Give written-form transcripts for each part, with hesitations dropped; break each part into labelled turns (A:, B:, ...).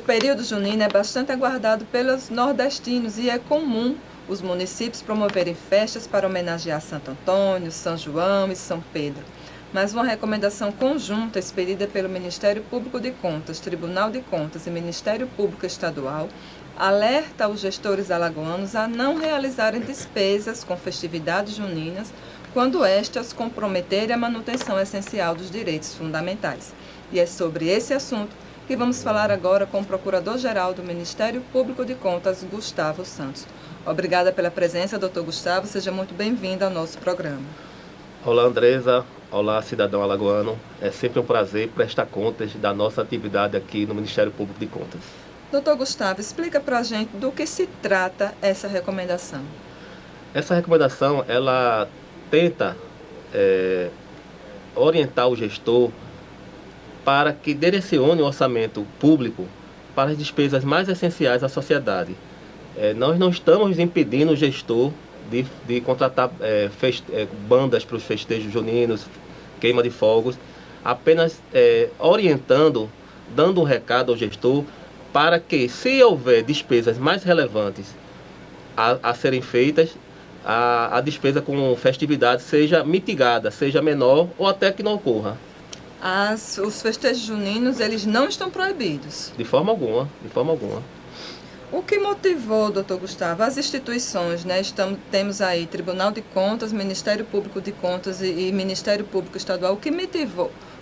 A: período junino é bastante aguardado pelos nordestinos e é comum os municípios promoverem festas para homenagear Santo Antônio, São João e São Pedro. Mas uma recomendação conjunta expedida pelo Ministério Público de Contas, Tribunal de Contas e Ministério Público Estadual alerta os gestores alagoanos a não realizarem despesas com festividades juninas quando estas comprometerem a manutenção essencial dos direitos fundamentais. E é sobre esse assunto que vamos falar agora com o Procurador-Geral do Ministério Público de Contas, Gustavo Santos. Obrigada pela presença, doutor Gustavo. Seja muito bem-vindo ao nosso programa.
B: Olá, Andresa. Olá, cidadão alagoano. É sempre um prazer prestar contas da nossa atividade aqui no Ministério Público de Contas.
A: Doutor Gustavo, explica para a gente do que se trata essa recomendação.
B: Essa recomendação, ela tenta orientar o gestor para que direcione o orçamento público para as despesas mais essenciais à sociedade. Nós não estamos impedindo o gestor de contratar bandas para os festejos juninos, queima de fogos, apenas orientando, dando um recado ao gestor para que, se houver despesas mais relevantes a serem feitas, a despesa com festividade seja mitigada, seja menor ou até que não ocorra.
A: Os festejos juninos, eles não estão proibidos?
B: De forma alguma, de forma alguma.
A: O que motivou, doutor Gustavo, as instituições, né? Temos aí Tribunal de Contas, Ministério Público de Contas e Ministério Público Estadual,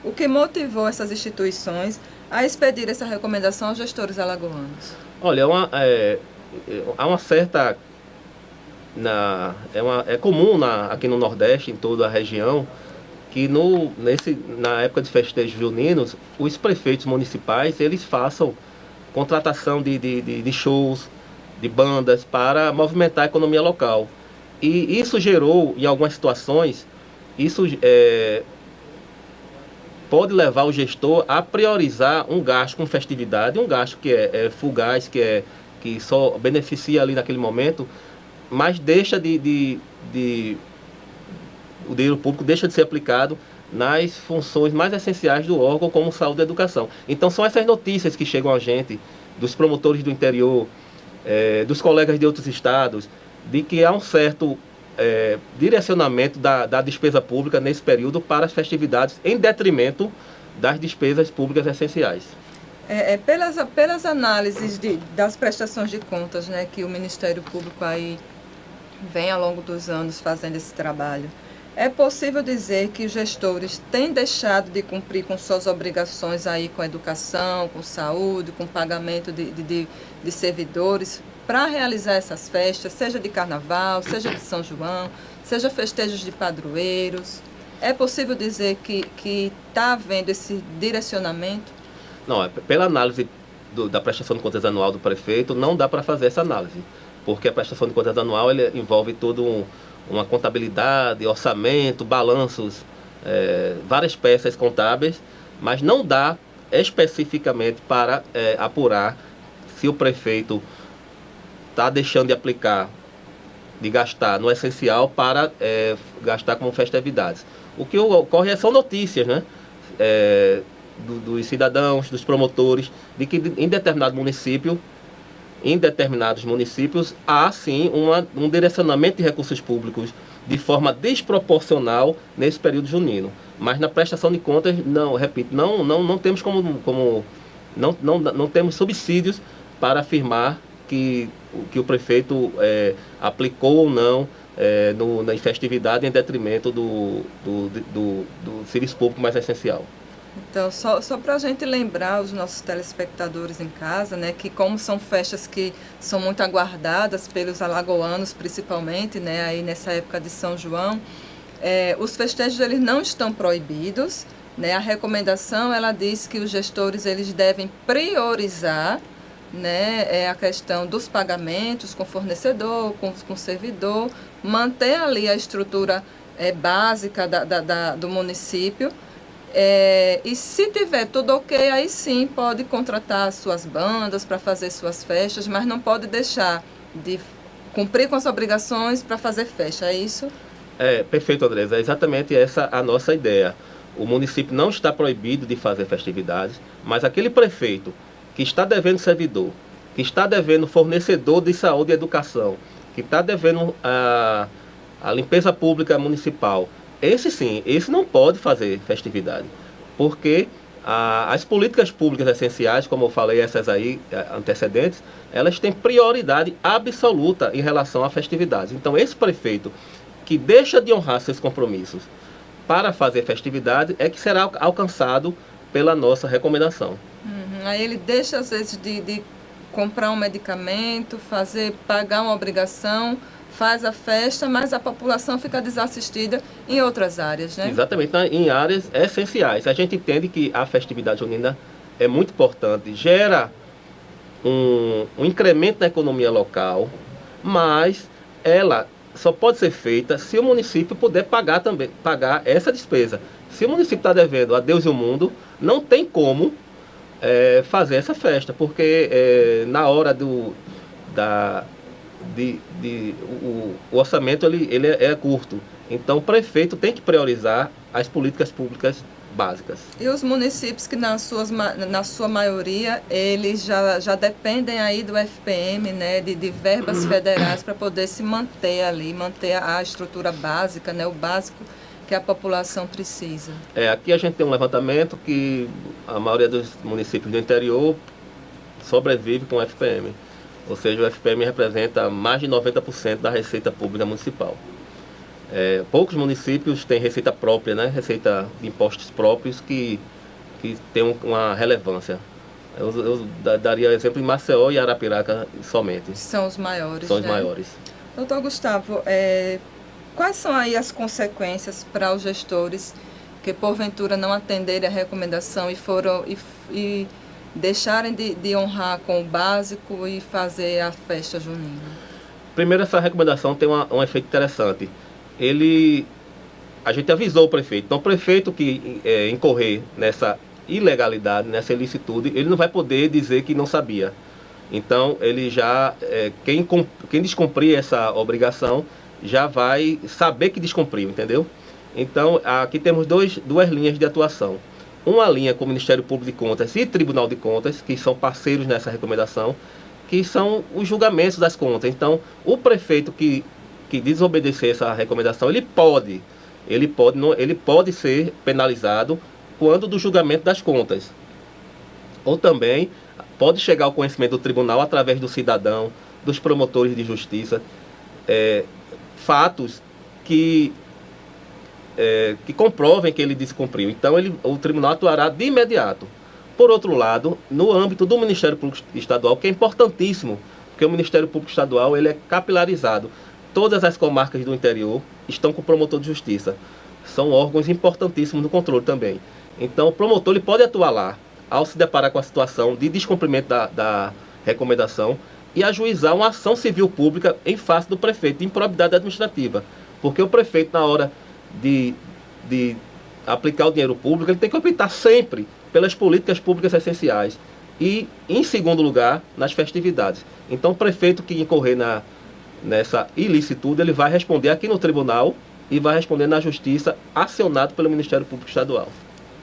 A: o que motivou essas instituições a expedir essa recomendação aos gestores alagoanos?
B: Olha, há uma certa... É comum aqui no Nordeste, em toda a região, que na época de festejos juninos, os prefeitos municipais, eles façam contratação de shows, de bandas, para movimentar a economia local. E isso gerou, em algumas situações, pode levar o gestor a priorizar um gasto com festividade, um gasto que é fugaz, que só beneficia ali naquele momento, mas deixa o dinheiro público deixa de ser aplicado nas funções mais essenciais do órgão, como saúde e educação. Então são essas notícias que chegam a gente, dos promotores do interior, dos colegas de outros estados, de que há um certo direcionamento da despesa pública nesse período para as festividades, em detrimento das despesas públicas essenciais.
A: Pelas análises das prestações de contas, né, que o Ministério Público aí vem ao longo dos anos fazendo esse trabalho, é possível dizer que os gestores têm deixado de cumprir com suas obrigações aí com educação, com saúde, com pagamento de servidores para realizar essas festas, seja de carnaval, seja de São João, seja festejos de padroeiros? É possível dizer que está havendo esse direcionamento?
B: Não, pela análise da prestação de contas anual do prefeito, não dá para fazer essa análise, porque a prestação de contas anual envolve todo uma contabilidade, orçamento, balanços, várias peças contábeis, mas não dá especificamente para apurar se o prefeito está deixando de aplicar, de gastar no essencial para gastar como festividades. O que ocorre são notícias, né? Dos cidadãos, dos promotores, de que em determinados municípios há sim um direcionamento de recursos públicos de forma desproporcional nesse período junino. Mas na prestação de contas, não temos não temos subsídios para afirmar que o prefeito aplicou ou não na festividade em detrimento do serviço público mais essencial.
A: Então, só para a gente lembrar os nossos telespectadores em casa, né, que como são festas que são muito aguardadas pelos alagoanos, principalmente, né, aí nessa época de São João, os festejos eles não estão proibidos, né, a recomendação ela diz que os gestores eles devem priorizar, né, a questão dos pagamentos com fornecedor, com servidor, manter ali a estrutura básica do município. E se tiver tudo ok, aí sim pode contratar suas bandas para fazer suas festas, mas não pode deixar de cumprir com as obrigações para fazer festa, é isso?
B: Perfeito, Andresa. É exatamente essa a nossa ideia. O município não está proibido de fazer festividades, mas aquele prefeito que está devendo servidor, que está devendo fornecedor de saúde e educação, que está devendo a limpeza pública municipal, esse sim, esse não pode fazer festividade, porque as políticas públicas essenciais, como eu falei, essas aí antecedentes, elas têm prioridade absoluta em relação a festividades. Então, esse prefeito que deixa de honrar seus compromissos para fazer festividade é que será alcançado pela nossa recomendação.
A: Aí ele deixa, às vezes, de comprar um medicamento, pagar uma obrigação, faz a festa, mas a população fica desassistida em outras áreas, né?
B: Exatamente, em áreas essenciais. A gente entende que a festividade junina é muito importante, gera um incremento na economia local, mas ela só pode ser feita se o município puder pagar essa despesa. Se o município está devendo a Deus e o mundo, não tem como fazer essa festa, porque na hora o orçamento ele é curto. Então o prefeito tem que priorizar as políticas públicas básicas.
A: E os municípios que na sua maioria eles já dependem aí do FPM, né, de verbas federais para poder se manter ali, manter a estrutura básica, né, o básico que a população precisa.
B: Aqui a gente tem um levantamento que a maioria dos municípios do interior sobrevive com o FPM. Ou seja, o FPM representa mais de 90% da receita pública municipal. Poucos municípios têm receita própria, né? Receita de impostos próprios que tem uma relevância. Eu daria exemplo em Maceió e Arapiraca somente.
A: São os maiores,
B: São os maiores.
A: Doutor Gustavo, quais são aí as consequências para os gestores que porventura não atenderem a recomendação e deixarem de honrar com o básico e fazer a festa junina?
B: Primeiro, essa recomendação tem um efeito interessante. A gente avisou o prefeito. Então, o prefeito que incorrer nessa ilegalidade, nessa ilicitude, ele não vai poder dizer que não sabia. Então, ele quem descumprir essa obrigação já vai saber que descumpriu, entendeu? Então, aqui temos duas linhas de atuação. Uma linha com o Ministério Público de Contas e Tribunal de Contas, que são parceiros nessa recomendação, que são os julgamentos das contas. Então, o prefeito que desobedecer essa recomendação, ele pode ser penalizado quando do julgamento das contas. Ou também pode chegar ao conhecimento do tribunal através do cidadão, dos promotores de justiça, fatos que comprovem que ele descumpriu. Então, o tribunal atuará de imediato. Por outro lado, no âmbito do Ministério Público Estadual, que é importantíssimo, porque o Ministério Público Estadual ele é capilarizado. Todas as comarcas do interior estão com o promotor de justiça. São órgãos importantíssimos no controle também. Então, o promotor ele pode atuar lá, ao se deparar com a situação de descumprimento da recomendação, e ajuizar uma ação civil pública em face do prefeito de improbidade administrativa. Porque o prefeito, na hora de aplicar o dinheiro público, ele tem que optar sempre pelas políticas públicas essenciais e, em segundo lugar, nas festividades. Então, o prefeito que incorrer nessa ilicitude, ele vai responder aqui no tribunal e vai responder na justiça, acionado pelo Ministério Público Estadual.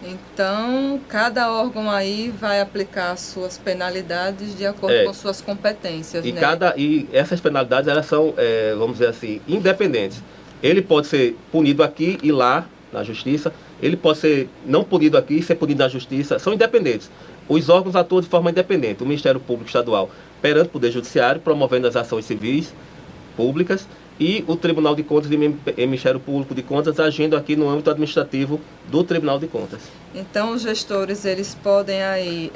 A: Então, cada órgão aí vai aplicar as suas penalidades de acordo com suas competências,
B: e
A: né?
B: E essas penalidades, elas são, vamos dizer assim, independentes. Ele pode ser punido aqui e lá, na justiça. Ele pode ser não punido aqui e ser punido na justiça. São independentes. Os órgãos atuam de forma independente. O Ministério Público Estadual perante o Poder Judiciário, promovendo as ações civis públicas, e o Tribunal de Contas e o Ministério Público de Contas agindo aqui no âmbito administrativo do Tribunal de Contas.
A: Então, os gestores, eles podem aí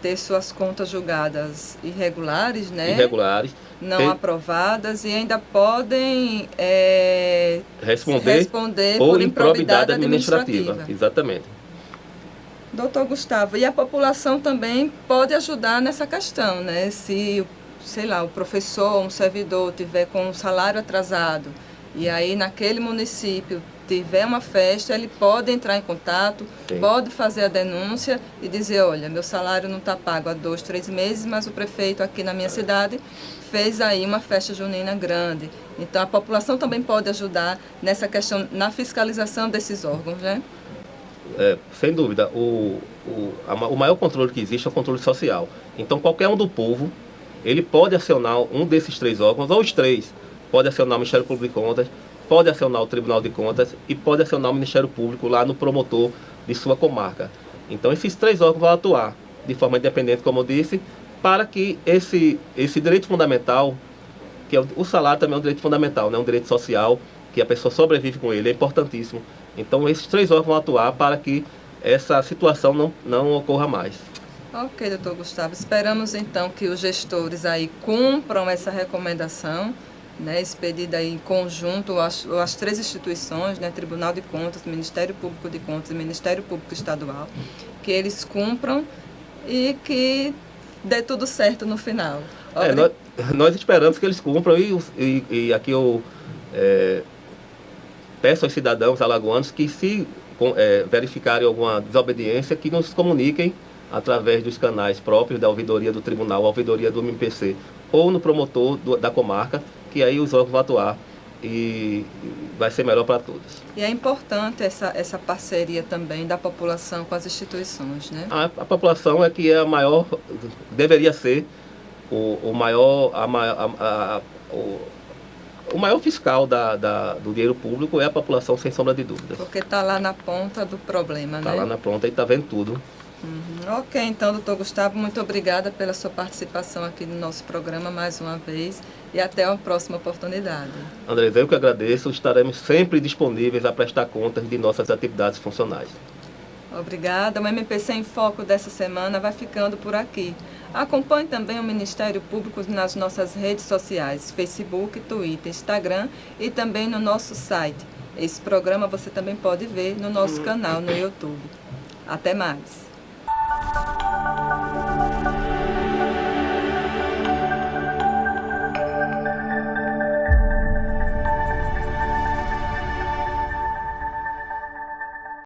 A: ter suas contas julgadas irregulares, né?
B: Irregulares.
A: Não aprovadas, e ainda podem
B: responder por improbidade administrativa. Exatamente.
A: Doutor Gustavo, e a população também pode ajudar nessa questão, né? Se, sei lá, o professor, um servidor tiver com um salário atrasado e aí naquele município tiver uma festa, ele pode entrar em contato, sim, pode fazer a denúncia e dizer, olha, meu salário não está pago há 2, 3 meses, mas o prefeito aqui na minha cidade fez aí uma festa junina grande. Então a população também pode ajudar nessa questão, na fiscalização desses órgãos, né?
B: Sem dúvida. o maior controle que existe é o controle social. Então, qualquer um do povo, ele pode acionar um desses 3 órgãos, ou os 3, pode acionar o Ministério Público de Contas, pode acionar o Tribunal de Contas e pode acionar o Ministério Público lá no promotor de sua comarca. Então, esses 3 órgãos vão atuar de forma independente, como eu disse, para que esse direito fundamental, que é o salário também é um direito fundamental, né? Um direito social, que a pessoa sobrevive com ele, é importantíssimo. Então, esses 3 órgãos vão atuar para que essa situação não ocorra mais.
A: Ok, doutor Gustavo. Esperamos então que os gestores aí cumpram essa recomendação, né, expedida aí em conjunto às 3 instituições, né, Tribunal de Contas, Ministério Público de Contas e Ministério Público Estadual, que eles cumpram e que dê tudo certo no final.
B: Nós esperamos que eles cumpram e aqui eu peço aos cidadãos alagoanos que se verificarem alguma desobediência, que nos comuniquem através dos canais próprios da ouvidoria do tribunal, ouvidoria do MPC, ou no promotor da comarca, que aí os órgãos vão atuar e vai ser melhor para todos.
A: E é importante essa parceria também da população com as instituições, né?
B: A população é que é a maior, deveria ser o maior fiscal do dinheiro público é a população, sem sombra de dúvida.
A: Porque está lá na ponta do problema, né?
B: Está lá na ponta e está vendo tudo.
A: Ok, então, doutor Gustavo, muito obrigada pela sua participação aqui no nosso programa mais uma vez e até uma próxima oportunidade.
B: Andrés, eu que agradeço, estaremos sempre disponíveis a prestar contas de nossas atividades funcionais.
A: Obrigada. O MPC em Foco dessa semana vai ficando por aqui. Acompanhe também o Ministério Público nas nossas redes sociais, Facebook, Twitter, Instagram e também no nosso site. Esse programa você também pode ver no nosso canal no YouTube. Até mais.